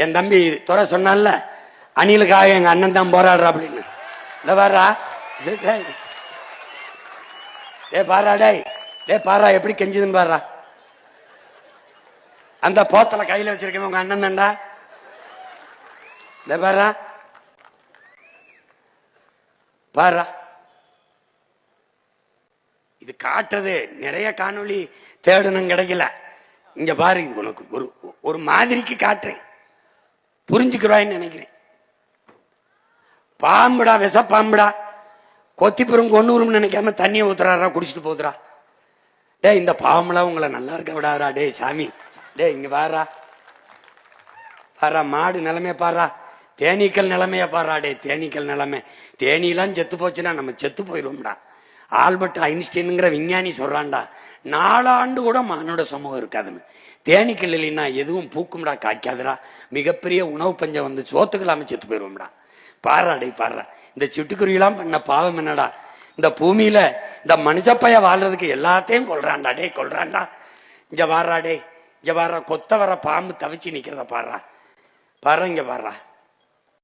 என் தம்பி துறை சொன்னால அணிலுக்காக எங்க அண்ணன் தான் போராடுறா அப்படின்னு. இந்த பாரா டே பாரா, டே பாரா எப்படி கெஞ்சுதுன்னு பாரா. அந்த போத்தல கையில வச்சிருக்கேன் உங்க அண்ணன் தான்டா. இந்த பாரா பாரா, இது காட்டுறது நிறைய காணொளி தேடணும் கிடைக்கல. இங்க பாரு, இது உனக்கு ஒரு ஒரு மாதிரிக்கு காட்டுறேன், புரிஞ்சுக்கிறான்னு நினைக்கிறேன். பாம்புடா, விஷ பாம்புடா, கொத்திப்புறம் கொன்னூரும் நினைக்காம தண்ணியை ஊத்துறாரா, குடிச்சிட்டு போதுரா. டே இந்த பாம்புலாம் உங்களை நல்லா இருக்க விடாதா. டே சாமி, டே இங்க பாரா பாரா, மாடு நிலைமைய பாரா, தேனீக்கள் நிலைமைய பாரா. டே தேனீக்கள் நிலைமை, தேனீலாம் செத்து போச்சுன்னா நம்ம செத்து போயிடுவோம்டா. ஆல்பர்ட் ஐன்ஸ்டீனுங்கிற விஞ்ஞானி சொல்றான்டா, 4 ஆண்டு கூட மானோட சமூகம் இருக்காதுன்னு. தேனீக்கள் இல்லைன்னா எதுவும் பூக்கும்டா, காய்க்காதுடா. மிகப்பெரிய உணவு பஞ்சம் வந்து சோத்துக்கலாம செத்து போயிடுவோம்டா. பாராடே பாரா, இந்த சிட்டுக்குருவிலாம் பண்ண பாவம் என்னடா. இந்த பூமியில இந்த மனுஷப்பைய வாழ்றதுக்கு எல்லாத்தையும் கொள்றான்டா. டே கொள்றான்டா. இங்க வாரா, டே இங்க வாரா, கொத்த வர பாம்பு தவிச்சு நிக்கிறத பாரா பாரு, இங்க பாரா.